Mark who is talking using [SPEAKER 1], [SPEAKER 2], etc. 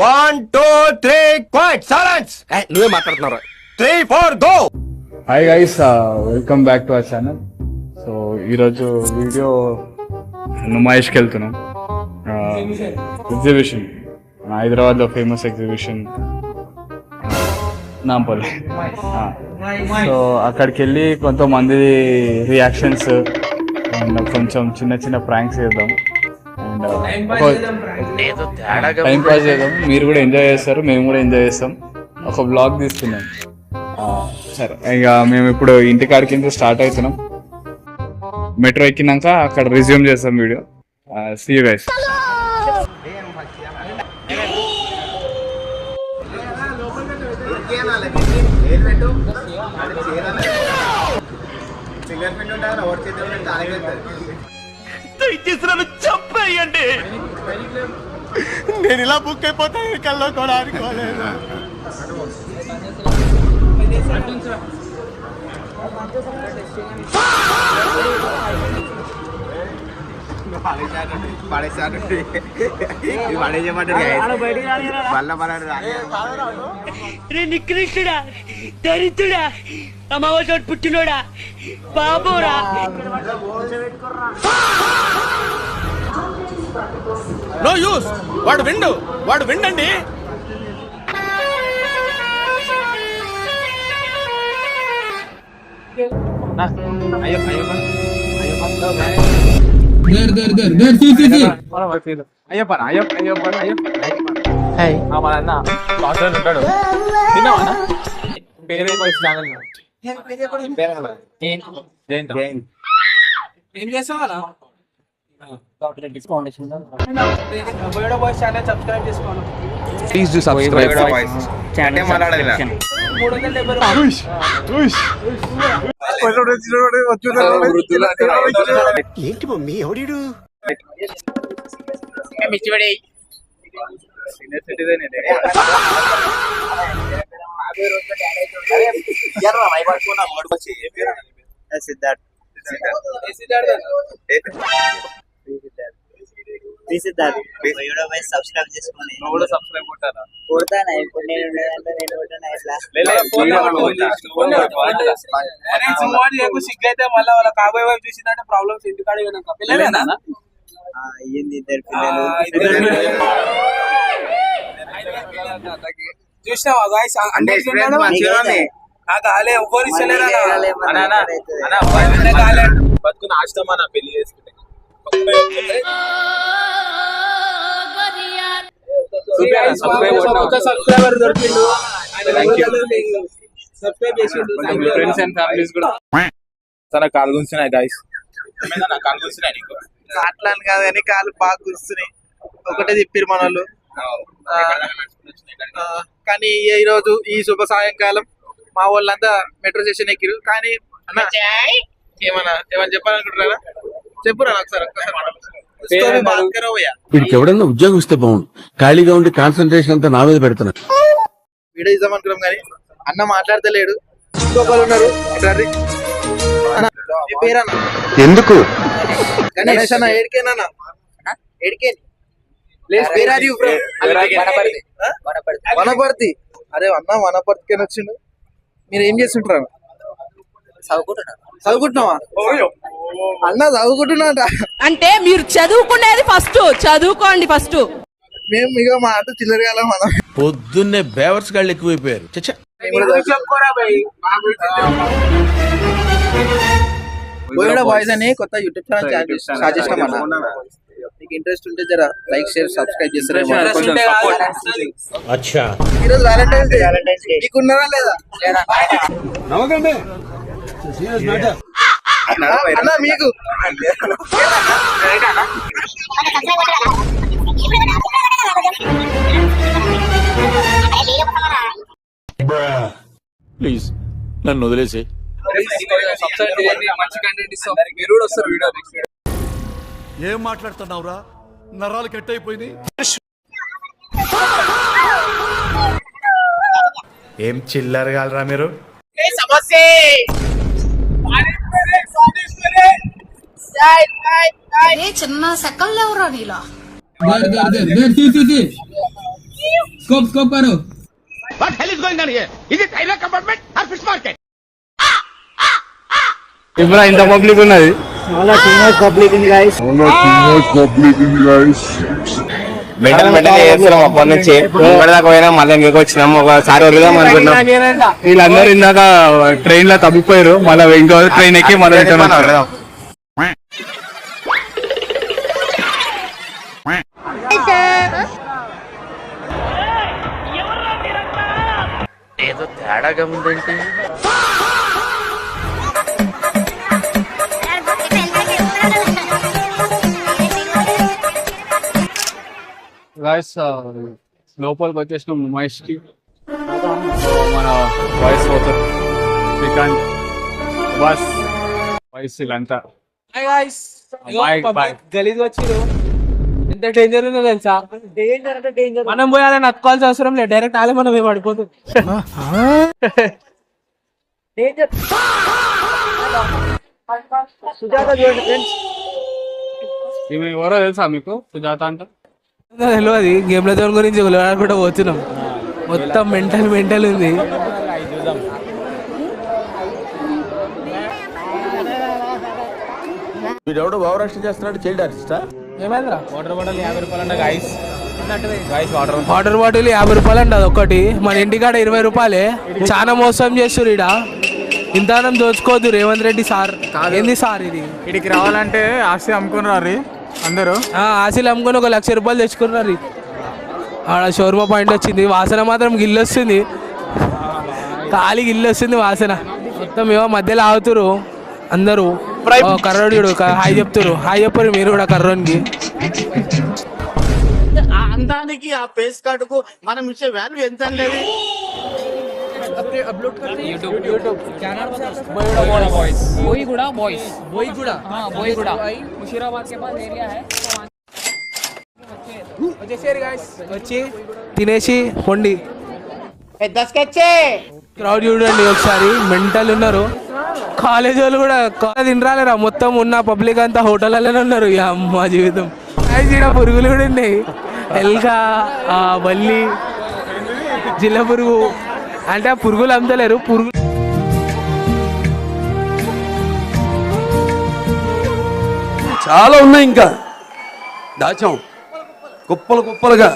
[SPEAKER 1] 1, 2, 3, quiet silence. నువ్వే మాట్లాడుతున్నావు. 3, 4 go.
[SPEAKER 2] Hi guys, welcome back to our channel. So ఈరోజు video నుమాయిష్కి వెళ్తున్నాం. ఎగ్జిబిషన్, హైదరాబాద్లో ఫేమస్ ఎగ్జిబిషన్ నాంపల్లి. సో అక్కడికి వెళ్ళి కొంతమంది రియాక్షన్స్ అండ్ కొంచెం చిన్న చిన్న ప్రాంక్స్ చేద్దాం అండ్ టైం పాస్ చేద్దాం. మీరు కూడా ఎంజాయ్ చేస్తారు, మేము కూడా ఎంజాయ్ చేస్తాం. ఒక బ్లాగ్ తీసుకున్నాం. సరే, ఇక మేము ఇప్పుడు ఇంటికాడికి స్టార్ట్ అవుతున్నాం. మెట్రో ఎక్కినాక అక్కడ రిజ్యూమ్ చేస్తాం వీడియో. See you guys.
[SPEAKER 1] చెప్పండి, నేను ఇలా బుక్ అయిపోతాను కల్లో కూడా అనుకోలేదు.
[SPEAKER 3] నికృష్టుడా, దరిద్రుడా, అమావాసోడు పుట్టినోడా, బాబోరా.
[SPEAKER 1] No use. వాడు విండండి.
[SPEAKER 4] ఏం చేస్తావా?
[SPEAKER 1] Please do subscribe. ఏంటి మమ్మీ ఎవడు?
[SPEAKER 5] సబ్స్క్రైబ్ చేసుకోండి. కొడతానా ఇప్పుడు నేను
[SPEAKER 4] సిగ్గైతే మళ్ళీ వాళ్ళ కాబోయే వైపు చూసిందంటే ప్రాబ్లమ్స్ ఇంటికాడ పిల్లలేనా?
[SPEAKER 5] అయ్యింది, ఇద్దరు పిల్లలు.
[SPEAKER 4] చూసినావా గాయ్స్? కాలే ఎవ్వరు ఇస్తలేరా? బతుకుని ఆశమా నా పెళ్లి చేసుకుంటే సబ్స్క్రైబర్ దొరికిండు. సబ్స్క్రైబ్ చేసిండు.
[SPEAKER 2] ఫ్రెండ్స్ అండ్ ఫ్యామిలీస్ కూడా
[SPEAKER 4] చాలా కాలు గుంచున్నాయి గాయ్స్. కాలు గుంచున్నాయి నీకు?
[SPEAKER 5] అట్లా కాదు కానీ కాలు బాగా కూర్చున్నాయి. ఒకటే చెప్పారు మన వాళ్ళు. కానీ ఈ రోజు ఈ శుభ సాయంకాలం మా వాళ్ళంతా మెట్రో స్టేషన్ ఎక్కిరు. కానీ ఏమన్నా చెప్పాలనుకుంటున్నారా? చెప్పురా ఒకసారి.
[SPEAKER 6] వీడికి ఎవడన్నా ఉద్యోగం ఇస్తే బాగుండు. ఖాళీగా ఉండి కాన్సన్ట్రేషన్ అంతా నా మీద పెడుతున్నారు.
[SPEAKER 5] వీడియో ఇద్దాం అనుకున్నాం కానీ అన్న మాట్లాడతలేడు. ఇంకొకరు ఉన్నారు. మీ పేరన్నా?
[SPEAKER 6] ఎందుకు
[SPEAKER 5] గణేష్ అన్న. ఏడికేనా? ఏడికేని వనపర్తి. అరే అన్న, వనపర్తికి వచ్చిండు. మీరు ఏం చేస్తుంటారు? చదువుకుంటున్నావా అన్న? చదువుకుంటున్నా
[SPEAKER 7] అంటే మీరు చదువుకునేది ఫస్ట్, చదువుకోండి ఫస్ట్.
[SPEAKER 5] మేము ఇక మా అంటూ చిల్లరగాల మనం
[SPEAKER 6] పొద్దున్నే బేవర్స్ గాళ్ళు ఎక్కువైపోయారు.
[SPEAKER 5] బోయడా బాయ్స్ అని కొత్త యూట్యూబ్ ఛానల్ స్టార్ట్ చేసినామన్నా. మీకు ఇంట్రెస్ట్ ఉంటే జర లైక్, షేర్, సబ్స్క్రైబ్ చేస్తారు. ఈరోజు వ్యాలంటైన్స్ డే. మీకు ఉన్నారా లేదా? అన్న మీకు
[SPEAKER 6] ప్లీజ్ నన్ను వదిలేసి.
[SPEAKER 4] మంచి కంటెంట్ ఇస్తాం. మీరు కూడా వస్తారు వీడియో నెక్స్ట్.
[SPEAKER 6] ఏం మాట్లాడుతున్నావురా? నరాలు కట్ అయిపోయింది. ఏం చిల్లర కాలరా మీరు?
[SPEAKER 3] సమస్య
[SPEAKER 7] చిన్న సెకండ్ ఎవరా నీలా?
[SPEAKER 4] స్కోప్ స్కోప్ కరో
[SPEAKER 2] ఇప్పుడు ఇంత పబ్లిక్ ఉన్నది.
[SPEAKER 1] మెటల్ మెటల్ చేస్తున్నాం అప్పటి నుంచి ఇప్పటిదాకా పోయినా మళ్ళీ ఇంకొక వచ్చినాం ఒకసారి వదిలేదాం అనుకుంటున్నాం.
[SPEAKER 2] వీళ్ళందరూ ఇందాక ట్రైన్ లో తప్పిపోయారు, మళ్ళీ ఇంకో ట్రైన్ ఎక్కి మళ్ళీ రిటర్న్ వచ్చారు.
[SPEAKER 5] ఏదో తేడాగా ఉందంటే
[SPEAKER 2] గాయస్ లోపలికి వచ్చేసినాం నుమాయిష్ కి. మన వాయిస్ పోతారు శ్రీకాంత్ బస్ వాయిస్ వీళ్ళంతా.
[SPEAKER 4] గలీజ్ వచ్చిరు. ఎంత డేంజర్ ఉందో తెలుసా? మనం పోయాలని అతుకోవాల్సిన అవసరం లేదు, డైరెక్ట్ ఆలే మనం ఏం పడిపోతుంది.
[SPEAKER 2] ఈమె ఎవరో తెలుసా మీకు? సుజాత అంట.
[SPEAKER 4] తెలియదు, గేమ్ల జోన్ గురించి కూడా పోతున్నాం. మొత్తం మెంటల్ మెంటల్ ఉంది.
[SPEAKER 6] వీడెవడో భావరాష్ట్రం చేస్తున్నాడు, చైల్డ్ ఆర్టిస్టా?
[SPEAKER 4] ఏమైందిరా? వాటర్ బాటిల్ 50 రూపాయలు అంట గాయస్. వాటర్ బాటిల్ 50 రూపాయలు అంట అది ఒకటి. మన ఇంటికాడ 20 రూపాయలే. చాలా మోసం చేస్తారు ఈడ. ఇంతనం దోచుకోవద్దు రేవంత్ రెడ్డి సార్. ఏంది సార్ ఇది?
[SPEAKER 2] ఇడికి రావాలంటే ఆస్తి అమ్ముకున్నారు అందరూ.
[SPEAKER 4] ఆశలు అమ్ముకొని 1 లక్ష రూపాయలు తెచ్చుకున్నారు. ఆడ షోర్మా పాయింట్ వచ్చింది, వాసన మాత్రం గిల్లు వస్తుంది, ఖాళీ గిల్లు వస్తుంది వాసన మొత్తం. ఏమో మధ్యలో ఆగుతురు అందరూ. కర్రోడు హాయ్ చెప్తురు. హాయ్ చెప్పరు మీరు కూడా కర్రోనికి.
[SPEAKER 8] అందానికి ఆ ఫేస్ కార్డుకు మనం ఇచ్చే వాల్యూ ఎంత అనేది
[SPEAKER 4] వచ్చి తినేసి పొండి. క్రౌడ్ చూడండి ఒకసారి, మెంటల్ ఉన్నారు. కాలేజ్ వాళ్ళు కూడా తినరాలేరా, మొత్తం ఉన్న పబ్లిక్ అంతా హోటళ్ళలోనే ఉన్నారు. ఇక అమ్మ జీవితం. ఈడ పురుగులు కూడా ఉన్నాయి, ఎల్కా, బల్లి, జిల్ల పురుగు. అంటే ఆ పురుగులు అమ్ముతలేరు, పురుగు
[SPEAKER 6] చాలా ఉన్నాయి, ఇంకా దాచాం కుప్పలు కుప్పలుగా.